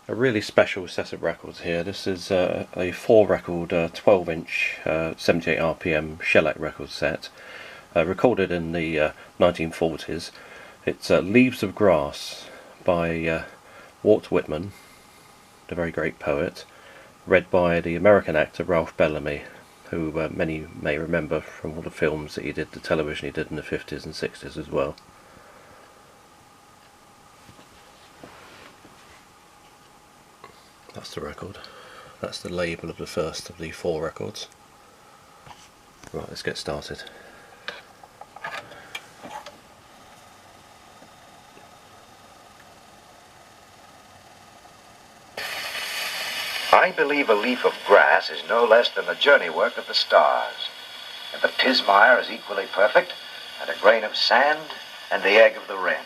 A really special set of records here. This is a 4-record, 12-inch, 78 RPM shellac record set, recorded in the 1940s. It's Leaves of Grass by Walt Whitman, the very great poet, read by the American actor Ralph Bellamy, who many may remember from all the films that he did, the television he did in the 50s and 60s as well. That's the record. That's the label of the first of the 4 records. Right, let's get started. I believe a leaf of grass is no less than the journey work of the stars, and the pismire is equally perfect, and a grain of sand, and the egg of the wren.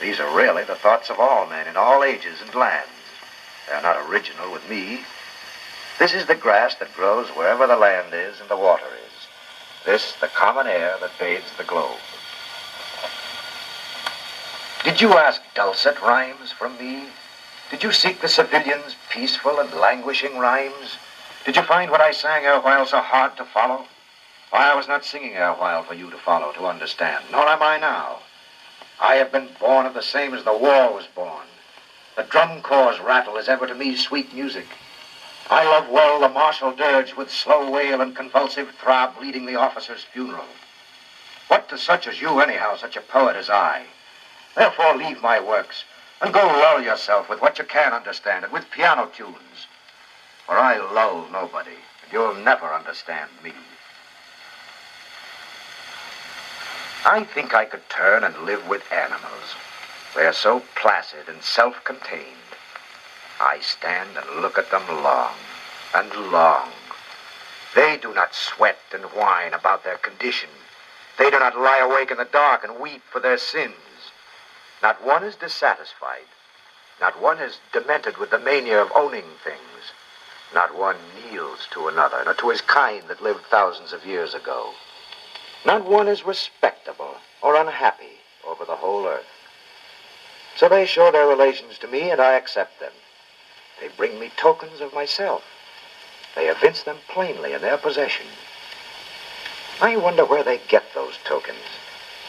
These are really the thoughts of all men in all ages and lands. They are not original with me. This is the grass that grows wherever the land is and the water is. This, the common air that bathes the globe. Did you ask dulcet rhymes from me? Did you seek the civilian's peaceful and languishing rhymes? Did you find what I sang erewhile so hard to follow? Why, I was not singing erewhile for you to follow, to understand, nor am I now. I have been born of the same as the war was born. The drum corps' rattle is ever to me sweet music. I love well the martial dirge with slow wail and convulsive throb leading the officer's funeral. What to such as you, anyhow, such a poet as I? Therefore leave my works, and go lull yourself with what you can understand, and with piano tunes. For I lull nobody, and you'll never understand me. I think I could turn and live with animals. They are so placid and self-contained. I stand and look at them long and long. They do not sweat and whine about their condition. They do not lie awake in the dark and weep for their sins. Not one is dissatisfied. Not one is demented with the mania of owning things. Not one kneels to another, nor to his kind that lived thousands of years ago. Not one is respectable or unhappy over the whole earth. So they show their relations to me, and I accept them. They bring me tokens of myself. They evince them plainly in their possession. I wonder where they get those tokens.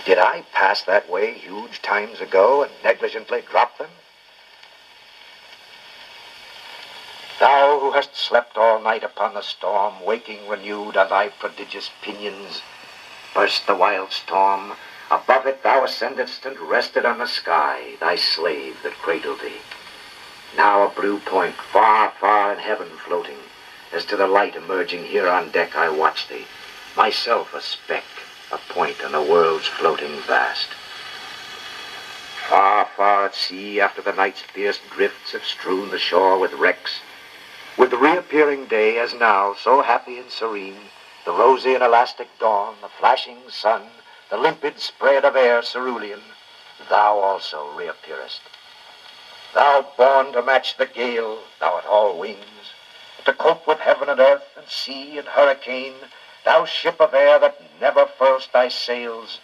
Did I pass that way huge times ago and negligently drop them? Thou who hast slept all night upon the storm, waking renewed on thy prodigious pinions, burst the wild storm. Above it thou ascendedst and rested on the sky, thy slave that cradled thee. Now a blue point far, far in heaven floating, as to the light emerging here on deck I watch thee, myself a speck, a point on the world's floating vast. Far, far at sea, after the night's fierce drifts have strewn the shore with wrecks, with the reappearing day as now, so happy and serene, the rosy and elastic dawn, the flashing sun, the limpid spread of air cerulean, thou also reappearest. Thou born to match the gale, thou art all wings, to cope with heaven and earth and sea and hurricane, thou ship of air that never furlst thy sails,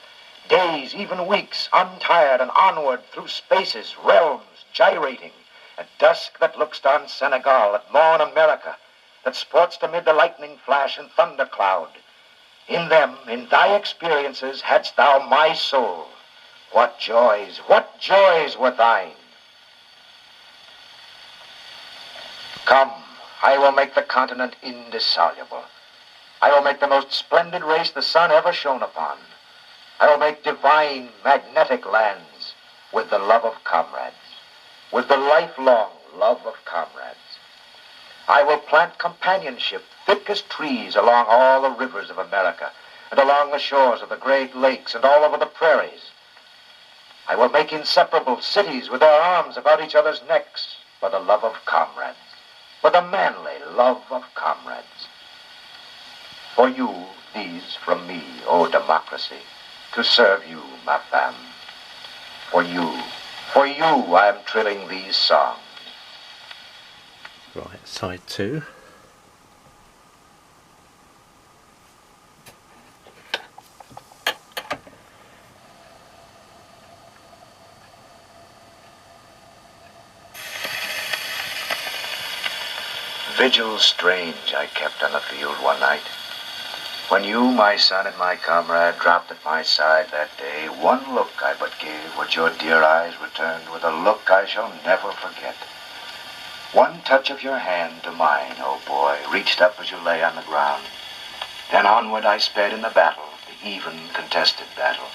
days, even weeks, untired and onward through spaces, realms, gyrating, at dusk that look'st on Senegal, at morn America, that sport'st amid the lightning flash and thunder cloud. In them, in thy experiences, hadst thou my soul. What joys were thine! Come, I will make the continent indissoluble. I will make the most splendid race the sun ever shone upon. I will make divine, magnetic lands with the love of comrades, with the lifelong love of comrades. I will plant companionship thick as trees along all the rivers of America and along the shores of the Great Lakes and all over the prairies. I will make inseparable cities with their arms about each other's necks for the love of comrades, for the manly love of comrades. For you, these from me, O democracy, to serve you, ma femme. For you, I am trilling these songs. Right, side 2. Vigil strange I kept on the field one night. When you, my son, and my comrade dropped at my side that day, one look I but gave, which your dear eyes returned with a look I shall never forget. One touch of your hand to mine, oh boy, reached up as you lay on the ground. Then onward I sped in the battle, the even contested battle.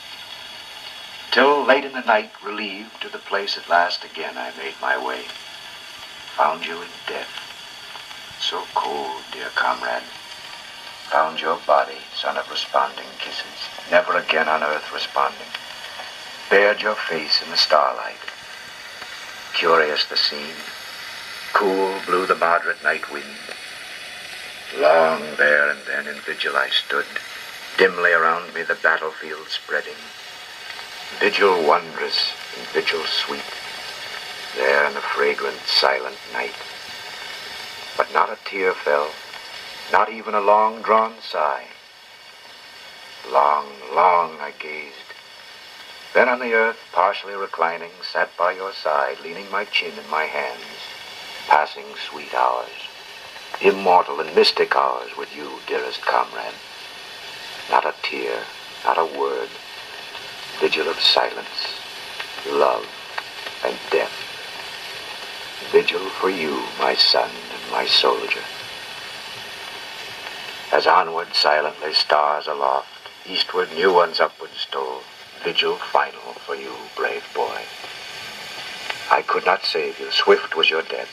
Till late in the night, relieved, to the place at last again I made my way. Found you in death, so cold, dear comrade. Found your body, son of responding kisses, never again on earth responding. Bared your face in the starlight. Curious the scene. Cool blew the moderate night wind. Long there and then in vigil I stood, dimly around me the battlefield spreading. Vigil wondrous and vigil sweet, there in the fragrant, silent night. But not a tear fell, not even a long-drawn sigh. Long, long I gazed. Then on the earth, partially reclining, sat by your side, leaning my chin in my hands, passing sweet hours, immortal and mystic hours with you, dearest comrade. Not a tear, not a word. Vigil of silence, love, and death. Vigil for you, my son and my soldier. As onward silently stars aloft, eastward new ones upward stole, vigil final for you, brave boy. I could not save you, swift was your death.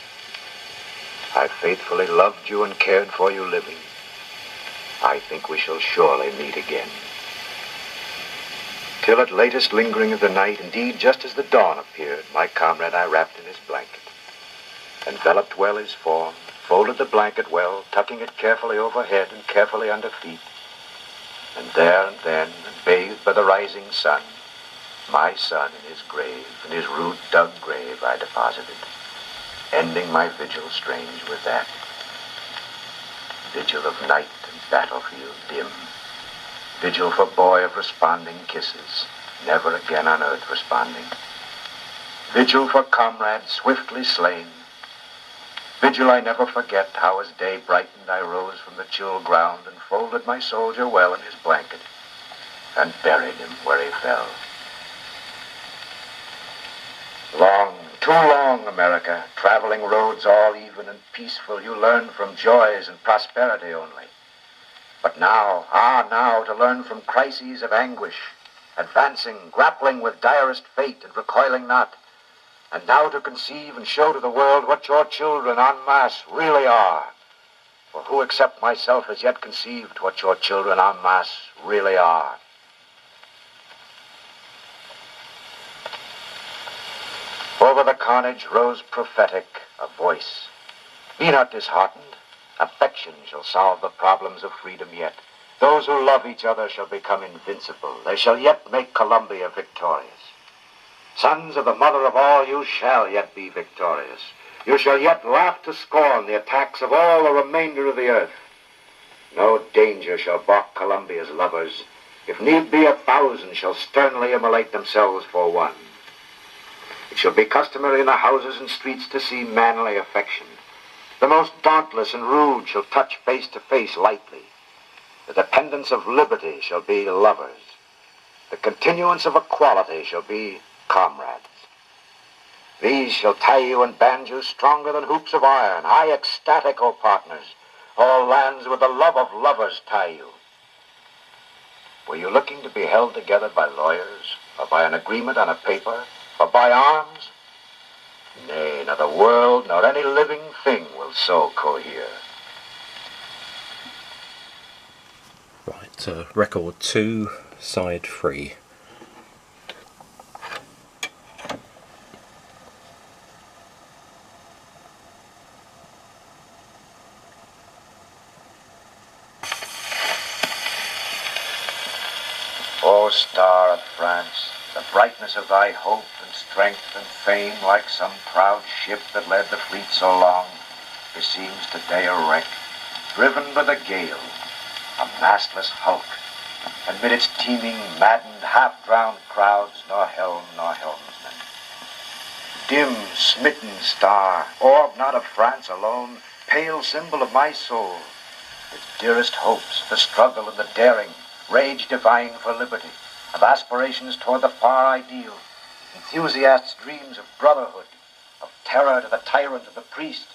I faithfully loved you and cared for you living. I think we shall surely meet again. Till at latest lingering of the night, indeed just as the dawn appeared, my comrade I wrapped in his blanket, enveloped well his form, folded the blanket well, tucking it carefully overhead and carefully under feet. And there and then, bathed by the rising sun, my son in his grave, in his rude dug grave I deposited, ending my vigil strange with that. Vigil of night and battlefield dim. Vigil for boy of responding kisses, never again on earth responding. Vigil for comrade swiftly slain. Vigil I never forget, how as day brightened I rose from the chill ground and folded my soldier well in his blanket and buried him where he fell. Long, too long, America, traveling roads all even and peaceful, you learned from joys and prosperity only. But now, now, to learn from crises of anguish, advancing, grappling with direst fate and recoiling not, and now to conceive and show to the world what your children en masse really are. For who except myself has yet conceived what your children en masse really are? Over the carnage rose prophetic, a voice. Be not disheartened. Affection shall solve the problems of freedom yet. Those who love each other shall become invincible. They shall yet make Columbia victorious. Sons of the mother of all, you shall yet be victorious. You shall yet laugh to scorn the attacks of all the remainder of the earth. No danger shall balk Columbia's lovers. If need be, 1,000 shall sternly immolate themselves for one. It shall be customary in the houses and streets to see manly affection. The most dauntless and rude shall touch face to face lightly. The dependence of liberty shall be lovers. The continuance of equality shall be comrades. These shall tie you and band you stronger than hoops of iron. High ecstatic, O partners. All lands with the love of lovers tie you. Were you looking to be held together by lawyers, or by an agreement on a paper, or by arms? Nay, nor the world, nor any living thing will so cohere. Right, record 2, side 3. O star of France, the brightness of thy hope and strength and fame, like some proud ship that led the fleet so long, beseems today a wreck, driven by the gale, a mastless hulk, and mid its teeming, maddened, half-drowned crowds, nor helm nor helmsman. Dim, smitten star, orb not of France alone, pale symbol of my soul, its dearest hopes, the struggle and the daring, rage divine for liberty, of aspirations toward the far ideal, enthusiasts' dreams of brotherhood, of terror to the tyrant and the priest,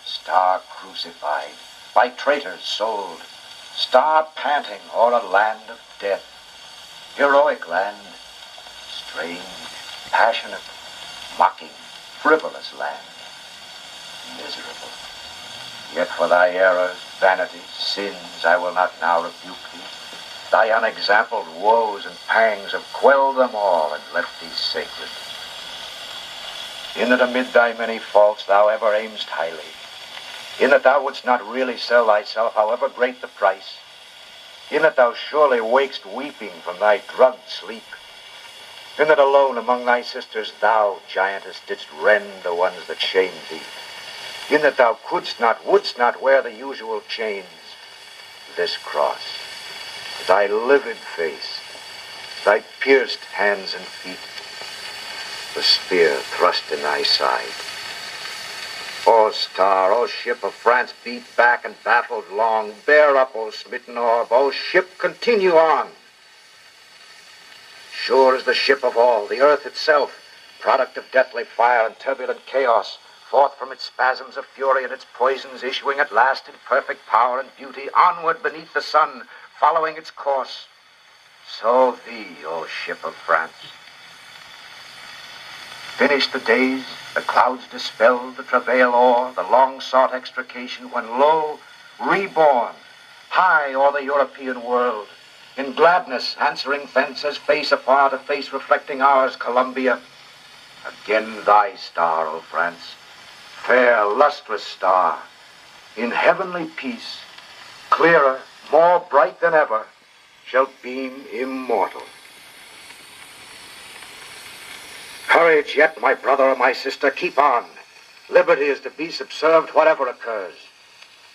star crucified, by traitors sold, star panting o'er a land of death, heroic land, strange, passionate, mocking, frivolous land, miserable. Yet for thy errors, vanities, sins, I will not now rebuke thee. Thy unexampled woes and pangs have quelled them all and left thee sacred. In that amid thy many faults thou ever aim'st highly, in that thou wouldst not really sell thyself, however great the price, in that thou surely wakest weeping from thy drugged sleep, in that alone among thy sisters thou, giantess, didst rend the ones that shamed thee, in that thou couldst not, wouldst not wear the usual chains, this cross, thy livid face, thy pierced hands and feet, the spear thrust in thy side. O star, O ship of France, beat back and baffled long, bear up, O smitten orb, O ship, continue on. Sure is the ship of all, the earth itself, product of deathly fire and turbulent chaos, forth from its spasms of fury and its poisons, issuing at last in perfect power and beauty, onward beneath the sun, following its course. So thee, O ship of France. Finished the days, the clouds dispelled, the travail o'er, the long-sought extrication, when lo, reborn, high o'er the European world, in gladness answering thence as face apart, a face reflecting ours, Columbia. Again thy star, O France, fair, lustrous star, in heavenly peace, clearer, more bright than ever, shall beam immortal. Courage yet, my brother or my sister, keep on. Liberty is to be subserved whatever occurs.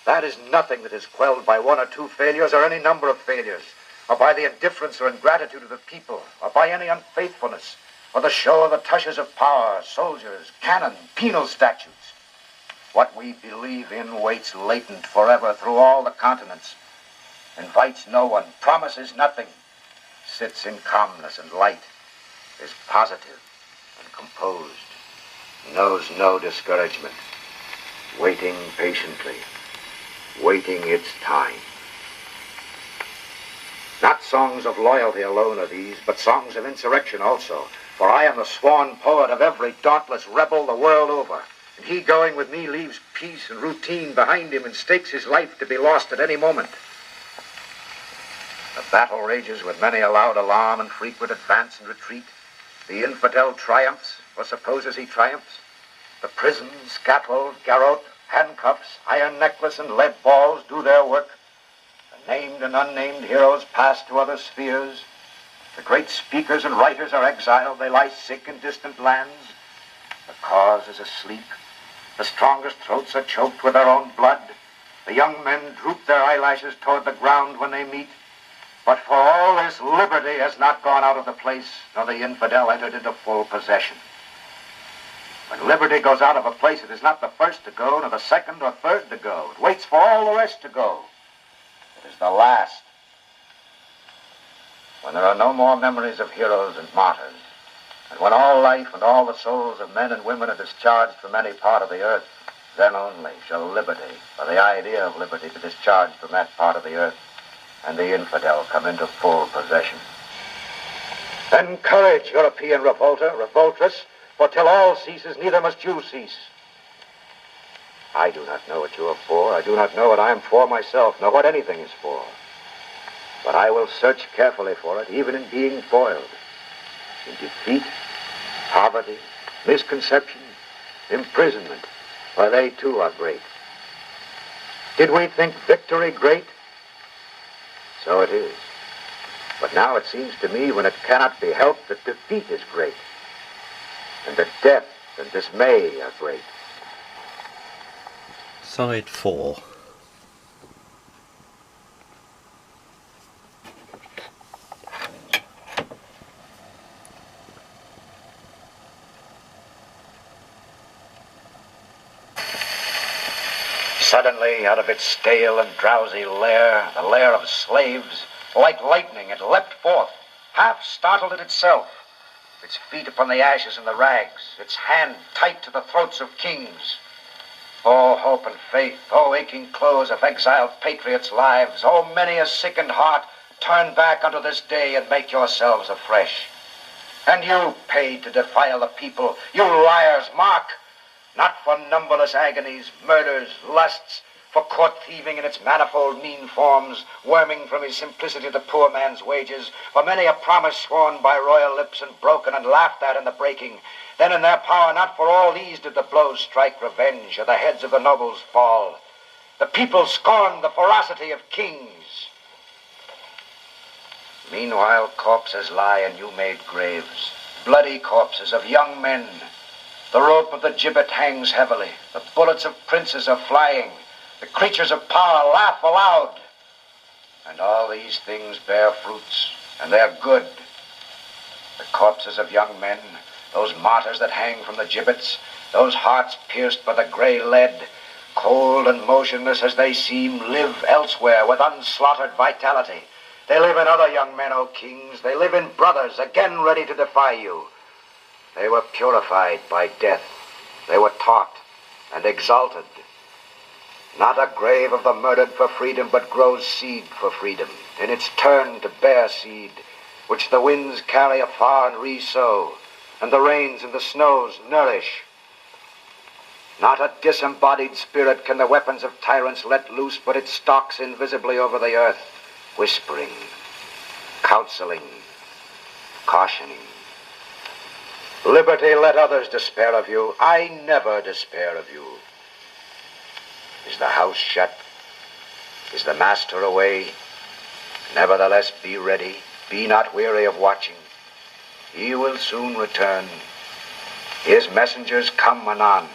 That is nothing that is quelled by one or two failures or any number of failures, or by the indifference or ingratitude of the people, or by any unfaithfulness, or the show of the tushes of power, soldiers, cannon, penal statutes. What we believe in waits latent forever through all the continents, invites no one, promises nothing, sits in calmness and light, is positive and composed, knows no discouragement, waiting patiently, waiting its time. Not songs of loyalty alone are these, but songs of insurrection also, for I am the sworn poet of every dauntless rebel the world over, and he going with me leaves peace and routine behind him and stakes his life to be lost at any moment. The battle rages with many a loud alarm and frequent advance and retreat. The infidel triumphs, or supposes he triumphs. The prison, scaffold, garrote, handcuffs, iron necklace, and lead balls do their work. The named and unnamed heroes pass to other spheres. The great speakers and writers are exiled. They lie sick in distant lands. The cause is asleep. The strongest throats are choked with their own blood. The young men droop their eyelashes toward the ground when they meet. But for all this, liberty has not gone out of the place, nor the infidel entered into full possession. When liberty goes out of a place, it is not the first to go, nor the second or third to go. It waits for all the rest to go. It is the last. When there are no more memories of heroes and martyrs, and when all life and all the souls of men and women are discharged from any part of the earth, then only shall liberty, or the idea of liberty, be discharged from that part of the earth, and the infidel come into full possession. Then courage, European revolter, revoltress, for till all ceases, neither must you cease. I do not know what you are for. I do not know what I am for myself, nor what anything is for. But I will search carefully for it, even in being foiled. In defeat, poverty, misconception, imprisonment, for they too are great. Did we think victory great? So it is. But now it seems to me, when it cannot be helped, that defeat is great, and that death and dismay are great. Side 4. Suddenly, out of its stale and drowsy lair, the lair of slaves, like lightning, it leapt forth, half startled at itself, its feet upon the ashes and the rags, its hand tight to the throats of kings. Oh, hope and faith, oh, aching close of exiled patriots' lives, oh, many a sickened heart, turn back unto this day and make yourselves afresh. And you paid to defile the people, you liars, mark! Not for numberless agonies, murders, lusts, for court thieving in its manifold mean forms, worming from his simplicity the poor man's wages, for many a promise sworn by royal lips and broken and laughed at in the breaking. Then in their power, not for all these did the blows strike revenge, or the heads of the nobles fall. The people scorned the ferocity of kings. Meanwhile, corpses lie in new-made graves, bloody corpses of young men. The rope of the gibbet hangs heavily. The bullets of princes are flying. The creatures of power laugh aloud. And all these things bear fruits, and they're good. The corpses of young men, those martyrs that hang from the gibbets, those hearts pierced by the gray lead, cold and motionless as they seem, live elsewhere with unslaughtered vitality. They live in other young men, O kings. They live in brothers, again ready to defy you. They were purified by death. They were taught and exalted. Not a grave of the murdered for freedom, but grows seed for freedom, in its turn to bear seed, which the winds carry afar and re-sow, and the rains and the snows nourish. Not a disembodied spirit can the weapons of tyrants let loose, but it stalks invisibly over the earth, whispering, counseling, cautioning. Liberty, let others despair of you. I never despair of you. Is the house shut? Is the master away? Nevertheless, be ready. Be not weary of watching. He will soon return. His messengers come anon.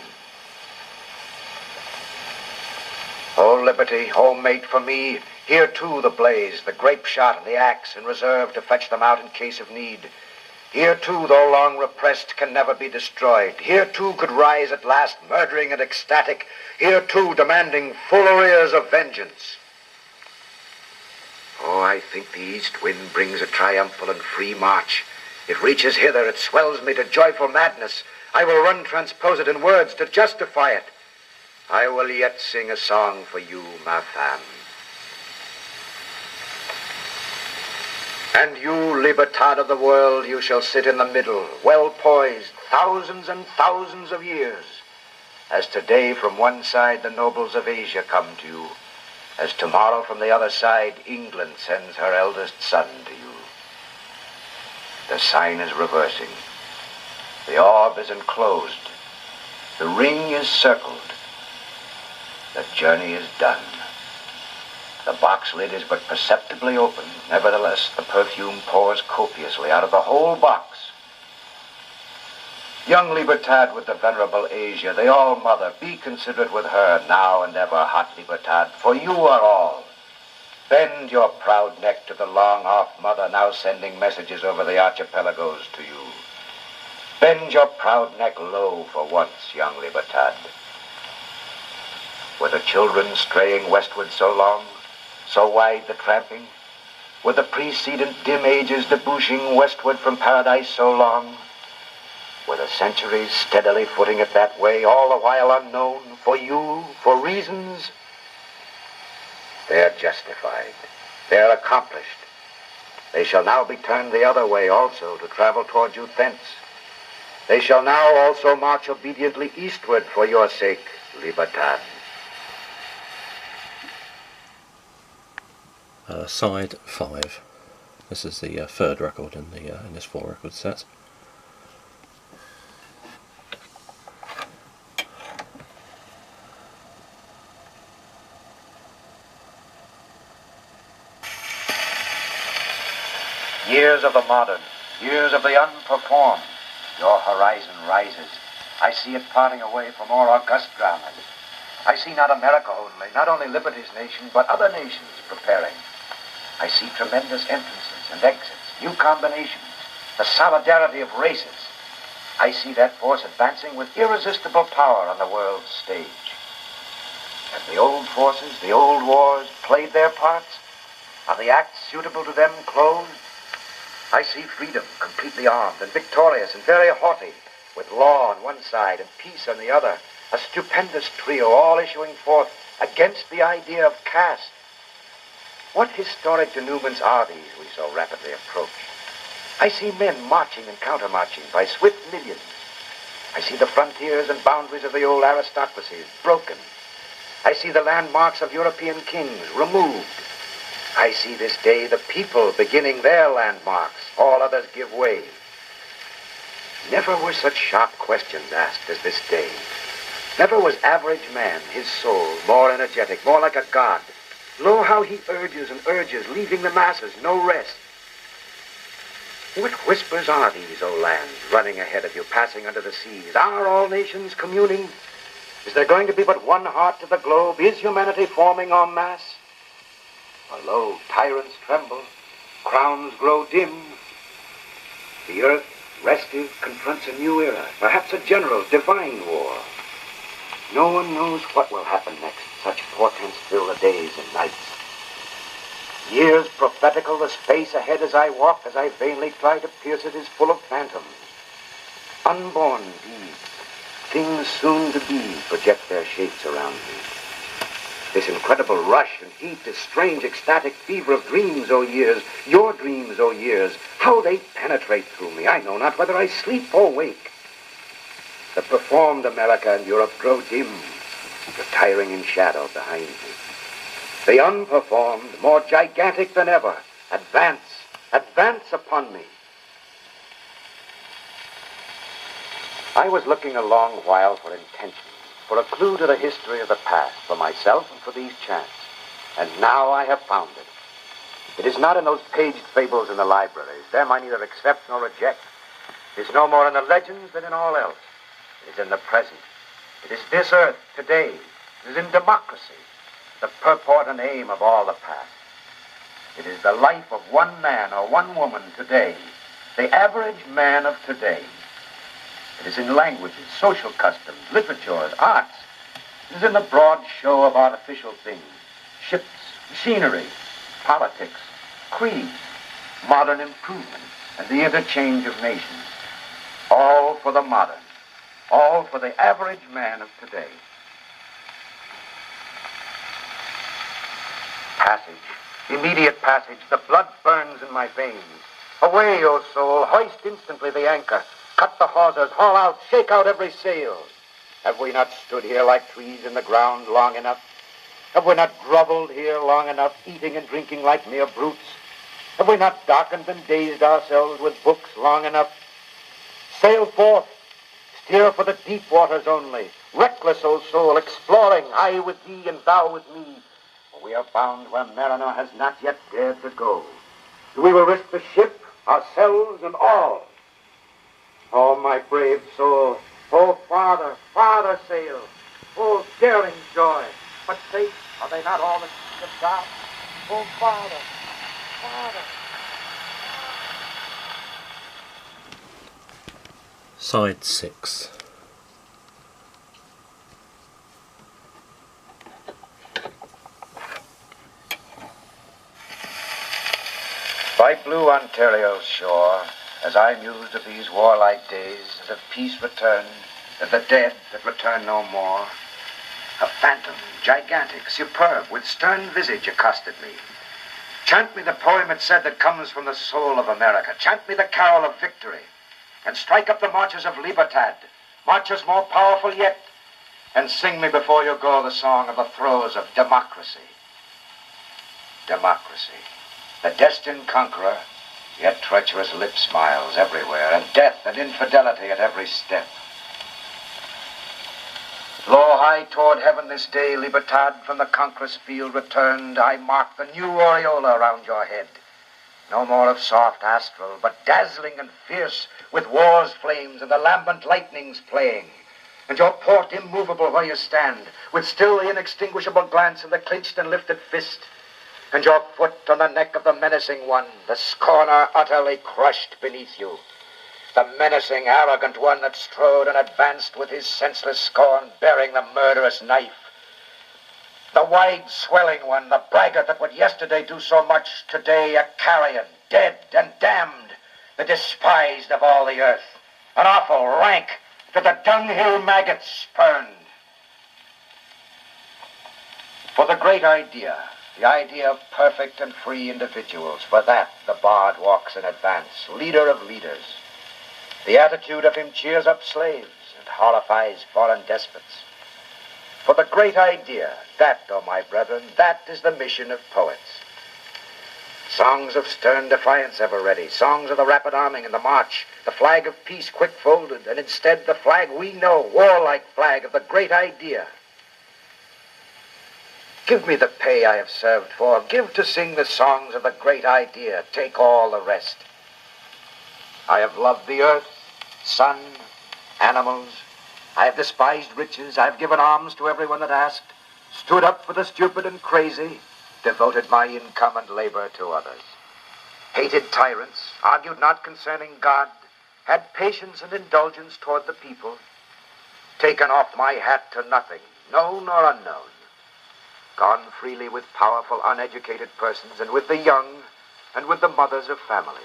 O liberty, O mate for me, here too the blaze, the grape shot, and the axe in reserve to fetch them out in case of need. Here too, though long repressed, can never be destroyed. Here too could rise at last, murdering and ecstatic. Here too, demanding full arrears of vengeance. Oh, I think the east wind brings a triumphal and free march. It reaches hither, it swells me to joyful madness. I will run transpose it in words to justify it. I will yet sing a song for you, ma femme. And you, libertad of the world, you shall sit in the middle, well poised, thousands and thousands of years, as today from one side the nobles of Asia come to you, as tomorrow from the other side England sends her eldest son to you. The sign is reversing. The orb is enclosed. The ring is circled. The journey is done. The box lid is but perceptibly open. Nevertheless, the perfume pours copiously out of the whole box. Young Libertad with the venerable Asia, the all-mother, be considerate with her now and ever, hot Libertad, for you are all. Bend your proud neck to the long-off mother now sending messages over the archipelagos to you. Bend your proud neck low for once, young Libertad. Were the children straying westward so long? So wide the tramping? Were the precedent dim ages debouching westward from paradise so long? Were the centuries steadily footing it that way, all the while unknown, for you, for reasons? They're justified. They're accomplished. They shall now be turned the other way also, to travel toward you thence. They shall now also march obediently eastward for your sake, Libertad. Side 5. This is the third record in this 4-record set. Years of the modern, years of the unperformed. Your horizon rises. I see it parting away for more august dramas. I see not America only, not only liberty's nation, but other nations preparing. I see tremendous entrances and exits, new combinations, the solidarity of races. I see that force advancing with irresistible power on the world's stage. Have the old forces, the old wars, played their parts? Are the acts suitable to them closed? I see freedom completely armed and victorious and very haughty, with law on one side and peace on the other, a stupendous trio all issuing forth against the idea of caste. What historic denouements are these we so rapidly approach? I see men marching and counter-marching by swift millions. I see the frontiers and boundaries of the old aristocracies broken. I see the landmarks of European kings removed. I see this day the people beginning their landmarks. All others give way. Never were such sharp questions asked as this day. Never was average man, his soul, more energetic, more like a god. Lo, how he urges and urges, leaving the masses no rest. What whispers are these, O land, running ahead of you, passing under the seas? Are all nations communing? Is there going to be but one heart to the globe? Is humanity forming en masse? For lo, tyrants tremble, crowns grow dim. The earth, restive, confronts a new era, perhaps a general, divine war. No one knows what will happen next. Such portents fill the days and nights. Years prophetical, the space ahead as I walk, as I vainly try to pierce it, is full of phantoms. Unborn deeds, things soon to be, project their shapes around me. This incredible rush and heat, this strange ecstatic fever of dreams, O years, your dreams, O years, how they penetrate through me. I know not whether I sleep or wake. The performed America and Europe grow dim, retiring in shadow behind me. The unperformed, more gigantic than ever, advance upon me. I was looking a long while for intentions, for a clue to the history of the past, for myself and for these chants. And now I have found it. It is not in those paged fables in the libraries. Them I neither accept nor reject. It is no more in the legends than in all else. It is in the present. It is this earth today. It is in democracy, the purport and aim of all the past. It is the life of one man or one woman today, the average man of today. It is in languages, social customs, literatures, arts. It is in the broad show of artificial things, ships, machinery, politics, creeds, modern improvement, and the interchange of nations. All for the modern, all for the average man of today. Passage, immediate passage, the blood burns in my veins. Away, O soul, hoist instantly the anchor. Cut the hawsers, haul out, shake out every sail. Have we not stood here like trees in the ground long enough? Have we not groveled here long enough, eating and drinking like mere brutes? Have we not darkened and dazed ourselves with books long enough? Sail forth, steer for the deep waters only, reckless, O soul, exploring, I with thee and thou with me. For we are bound where mariner has not yet dared to go. We will risk the ship, ourselves, and all. Oh, my brave soul, oh, farther, farther sail, oh, daring joy. But faith, are they not all the seeds of God? Oh, farther, farther. Side 6. By blue Ontario's shore, as I mused of these warlike days, and of peace returned, of the dead that return no more, a phantom, gigantic, superb, with stern visage accosted me. Chant me the poem it said that comes from the soul of America. Chant me the carol of victory. And strike up the marches of Libertad, marches more powerful yet. And sing me before you go the song of the throes of democracy. Democracy, the destined conqueror, yet treacherous lip smiles everywhere, and death and infidelity at every step. Lo, high toward heaven this day, Libertad, from the conqueror's field returned, I mark the new aureola around your head. No more of soft astral, but dazzling and fierce, with war's flames and the lambent lightnings playing. And your port immovable where you stand, with still the inextinguishable glance of the clenched and lifted fist. And your foot on the neck of the menacing one, the scorner utterly crushed beneath you. The menacing, arrogant one that strode and advanced with his senseless scorn, bearing the murderous knife. The wide swelling one, the braggart that would yesterday do so much, today a carrion, dead and damned, the despised of all the earth, an awful rank to the dunghill maggots spurned. For the great idea, the idea of perfect and free individuals, for that the bard walks in advance, leader of leaders. The attitude of him cheers up slaves and horrifies foreign despots. For the great idea, that, oh my brethren, that is the mission of poets. Songs of stern defiance ever ready, songs of the rapid arming and the march, the flag of peace quick folded, and instead the flag we know, warlike flag of the great idea. Give me the pay I have served for, give to sing the songs of the great idea, take all the rest. I have loved the earth, sun, animals, I have despised riches, I have given alms to everyone that asked, stood up for the stupid and crazy, devoted my income and labor to others. Hated tyrants, argued not concerning God, had patience and indulgence toward the people, taken off my hat to nothing, known or unknown, gone freely with powerful, uneducated persons, and with the young, and with the mothers of families.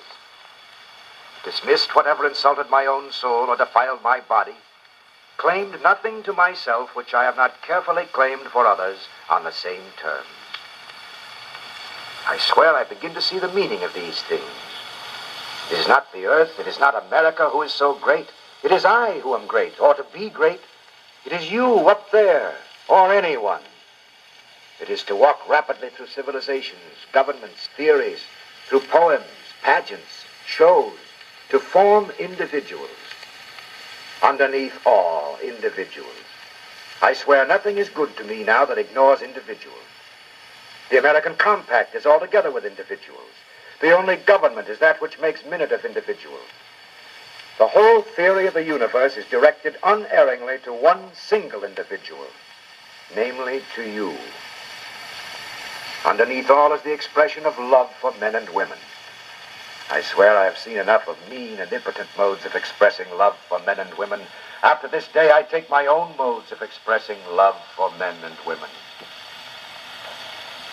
Dismissed whatever insulted my own soul or defiled my body, claimed nothing to myself which I have not carefully claimed for others on the same terms. I swear I begin to see the meaning of these things. It is not the earth, it is not America who is so great. It is I who am great, or to be great. It is you up there, or anyone. It is to walk rapidly through civilizations, governments, theories, through poems, pageants, shows, to form individuals. Underneath all, individuals. I swear nothing is good to me now that ignores individuals. The American compact is altogether with individuals. The only government is that which makes minute of individuals. The whole theory of the universe is directed unerringly to one single individual, namely to you. Underneath all is the expression of love for men and women. I swear I have seen enough of mean and impotent modes of expressing love for men and women. After this day, I take my own modes of expressing love for men and women.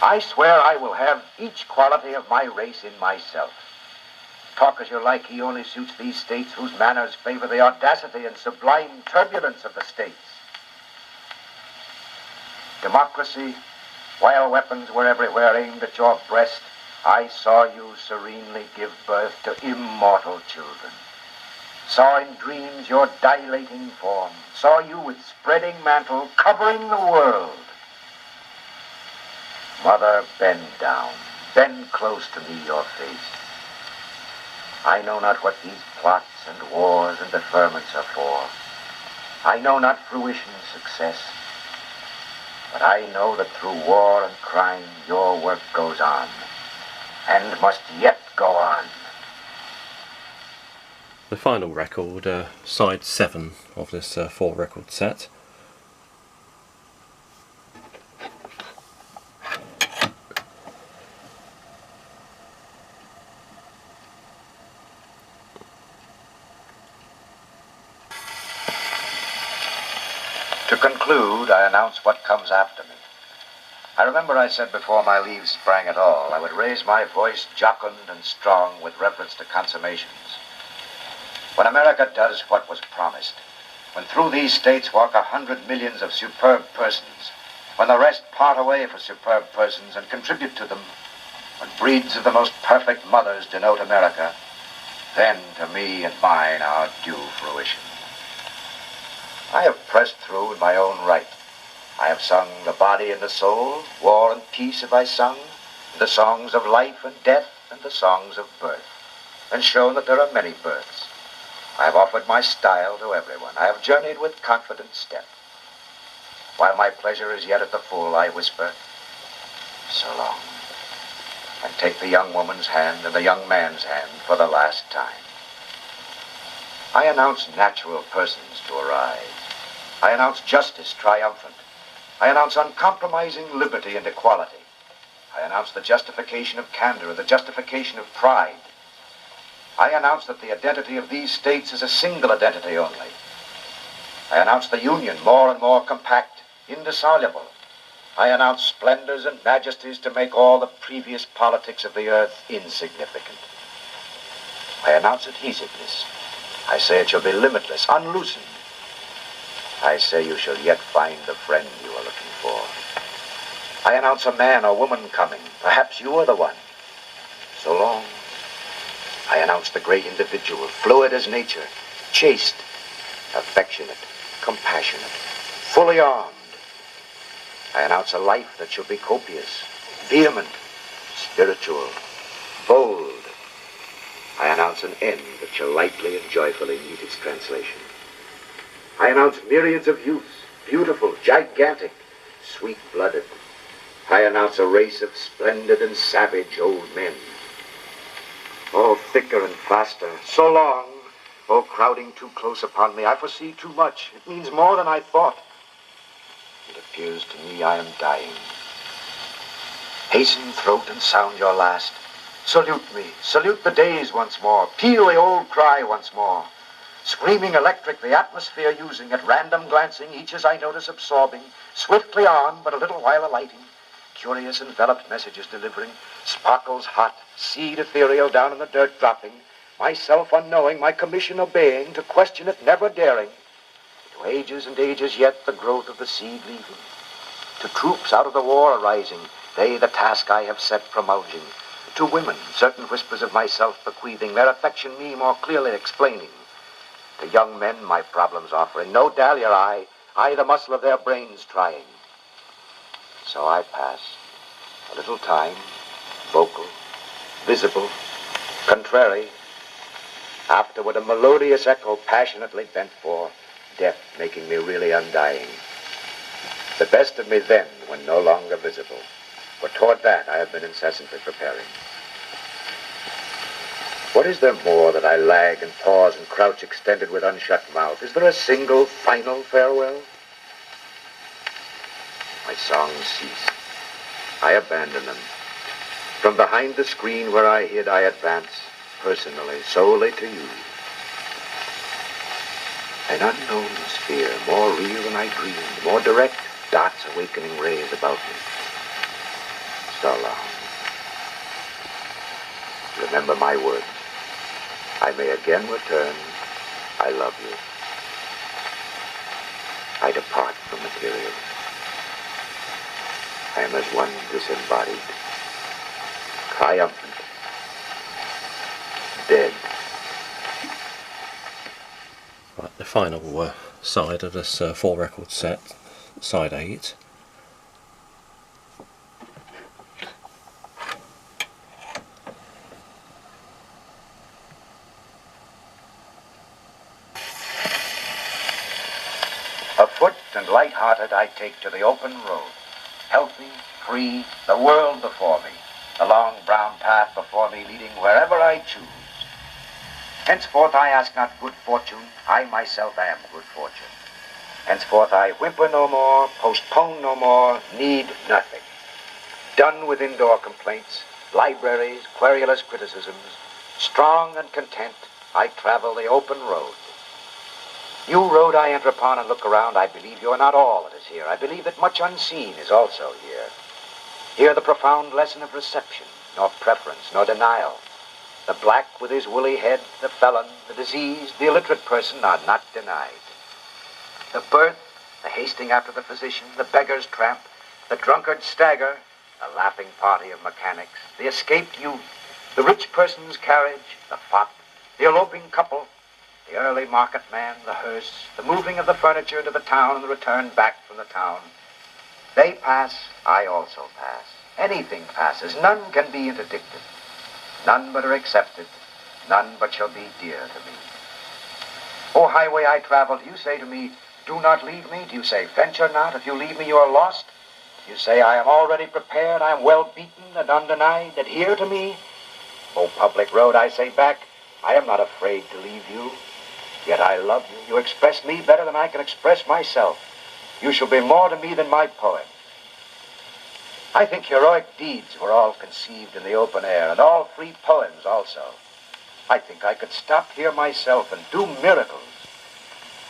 I swear I will have each quality of my race in myself. Talk as you like, he only suits these states whose manners favor the audacity and sublime turbulence of the states. Democracy, while weapons were everywhere aimed at your breast, I saw you serenely give birth to immortal children. Saw in dreams your dilating form. Saw you with spreading mantle covering the world. Mother, bend down. Bend close to me your face. I know not what these plots and wars and deferments are for. I know not fruition's success. But I know that through war and crime your work goes on. And must yet go on. The final record, side 7 of this 4-record set. To conclude, I announce what comes after me. I remember I said before my leaves sprang at all, I would raise my voice jocund and strong with reference to consummations. When America does what was promised, when through these states walk 100 millions of superb persons, when the rest part away for superb persons and contribute to them, when breeds of the most perfect mothers denote America, then to me and mine our due fruition. I have pressed through in my own right. I have sung the body and the soul, war and peace have I sung, the songs of life and death and the songs of birth, and shown that there are many births. I have offered my style to everyone. I have journeyed with confident step. While my pleasure is yet at the full, I whisper, so long, and take the young woman's hand and the young man's hand for the last time. I announce natural persons to arise. I announce justice triumphant. I announce uncompromising liberty and equality. I announce the justification of candor and the justification of pride. I announce that the identity of these states is a single identity only. I announce the union more and more compact, indissoluble. I announce splendors and majesties to make all the previous politics of the earth insignificant. I announce adhesiveness. I say it shall be limitless, unloosened. I say you shall yet find the friend you are looking for. I announce a man or woman coming. Perhaps you are the one. So long. I announce the great individual, fluid as nature, chaste, affectionate, compassionate, fully armed. I announce a life that shall be copious, vehement, spiritual, bold. I announce an end that shall lightly and joyfully meet its translation. I announce myriads of youths, beautiful, gigantic, sweet-blooded. I announce a race of splendid and savage old men. Oh, thicker and faster, so long, oh, crowding too close upon me. I foresee too much. It means more than I thought. It appears to me I am dying. Hasten, throat, and sound your last. Salute me, salute the days once more. Peal the old cry once more. Screaming electric, the atmosphere using, at random glancing, each as I notice absorbing, swiftly on, but a little while alighting, curious enveloped messages delivering, sparkles hot, seed ethereal down in the dirt dropping, myself unknowing, my commission obeying, to question it never daring, to ages and ages yet the growth of the seed leaving, to troops out of the war arising, they the task I have set promoting, to women certain whispers of myself bequeathing, their affection me more clearly explaining, to young men my problems offering, no dahlia I the muscle of their brains trying. So I pass a little time, vocal, visible, contrary, afterward a melodious echo passionately bent for, death making me really undying. The best of me then, when no longer visible, for toward that I have been incessantly preparing. What is there more that I lag and pause and crouch extended with unshut mouth? Is there a single, final farewell? My songs cease. I abandon them. From behind the screen where I hid, I advance, personally, solely to you. An unknown sphere, more real than I dreamed, more direct, dots awakening rays about me. So long. Remember my words. I may again return. I love you. I depart from material. I am as one disembodied, triumphant, dead. Right, the final side of this 4-record set, side 8. Afoot and light-hearted I take to the open road, healthy, free, the world before me, the long brown path before me leading wherever I choose. Henceforth I ask not good fortune, I myself am good fortune. Henceforth I whimper no more, postpone no more, need nothing. Done with indoor complaints, libraries, querulous criticisms, strong and content, I travel the open road. You road I enter upon and look around, I believe you are not all that is here. I believe that much unseen is also here. Here the profound lesson of reception, nor preference, nor denial. The black with his woolly head, the felon, the diseased, the illiterate person are not denied. The birth, the hasting after the physician, the beggar's tramp, the drunkard's stagger, the laughing party of mechanics, the escaped youth, the rich person's carriage, the fop, the eloping couple, the early market man, the hearse, the moving of the furniture to the town and the return back from the town. They pass, I also pass. Anything passes, none can be interdicted. None but are accepted, none but shall be dear to me. O highway I travel, do you say to me, do not leave me? Do you say, venture not, if you leave me you are lost? Do you say, I am already prepared, I am well beaten and undenied, adhere to me? O public road, I say back, I am not afraid to leave you. Yet I love you. You express me better than I can express myself. You shall be more to me than my poem. I think heroic deeds were all conceived in the open air, and all free poems also. I think I could stop here myself and do miracles.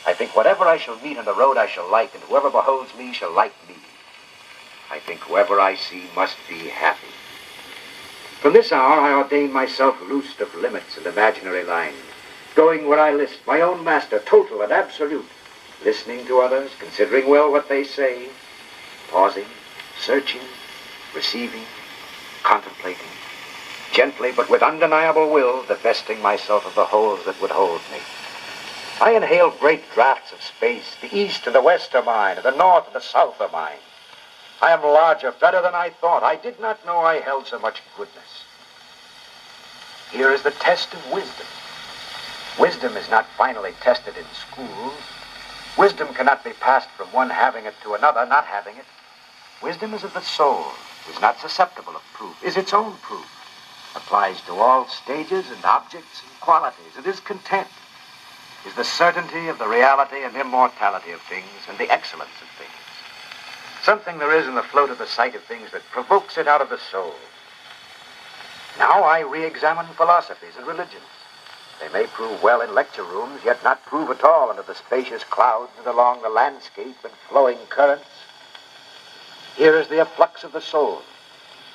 I think whatever I shall meet on the road I shall like, and whoever beholds me shall like me. I think whoever I see must be happy. From this hour I ordain myself loosed of limits and imaginary lines, going where I list, my own master, total and absolute, listening to others, considering well what they say, pausing, searching, receiving, contemplating, gently but with undeniable will, divesting myself of the holes that would hold me. I inhale great draughts of space. The east and the west are mine, and the north and the south are mine. I am larger, better than I thought. I did not know I held so much goodness. Here is the test of wisdom. Wisdom is not finally tested in schools. Wisdom cannot be passed from one having it to another not having it. Wisdom is of the soul, is not susceptible of proof, is its own proof, applies to all stages and objects and qualities. It is content, is the certainty of the reality and immortality of things and the excellence of things. Something there is in the float of the sight of things that provokes it out of the soul. Now I re-examine philosophies and religions. They may prove well in lecture rooms, yet not prove at all under the spacious clouds and along the landscape and flowing currents. Here is the efflux of the soul.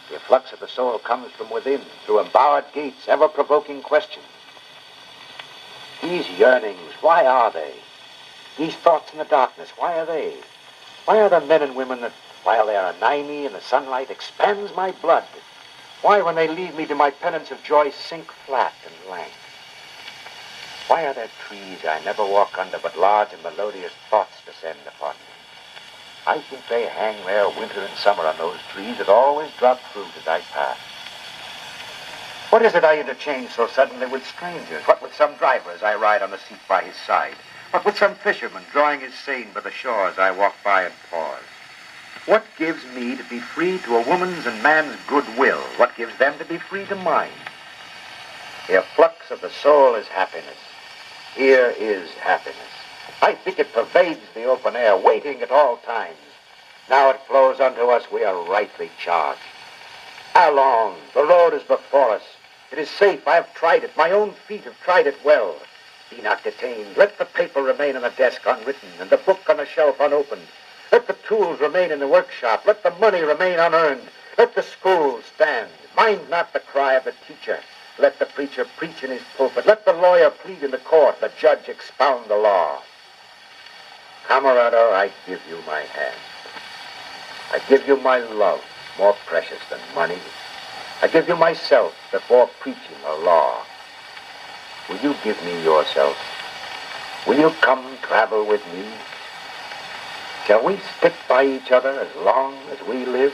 The efflux of the soul comes from within, through embowered gates, ever-provoking questions. These yearnings, why are they? These thoughts in the darkness, why are they? Why are there men and women that, while they are anigh me in the sunlight, expands my blood? Why, when they leave me to my penance of joy, sink flat and lank? Why are there trees I never walk under, but large and melodious thoughts descend upon me? I think they hang there winter and summer on those trees that always drop fruit as I pass. What is it I interchange so suddenly with strangers? What with some driver as I ride on the seat by his side? What with some fisherman drawing his seine by the shore as I walk by and pause? What gives me to be free to a woman's and man's goodwill? What gives them to be free to mine? The efflux of the soul is happiness. Here is happiness. I think it pervades the open air, waiting at all times. Now it flows unto us, we are rightly charged. Allons, the road is before us. It is safe, I have tried it. My own feet have tried it well. Be not detained. Let the paper remain on the desk unwritten, and the book on the shelf unopened. Let the tools remain in the workshop. Let the money remain unearned. Let the school stand. Mind not the cry of the teacher. Let the preacher preach in his pulpit. Let the lawyer plead in the court, the judge expound the law. Camarada, I give you my hand. I give you my love, more precious than money. I give you myself before preaching or law. Will you give me yourself? Will you come travel with me? Shall we stick by each other as long as we live?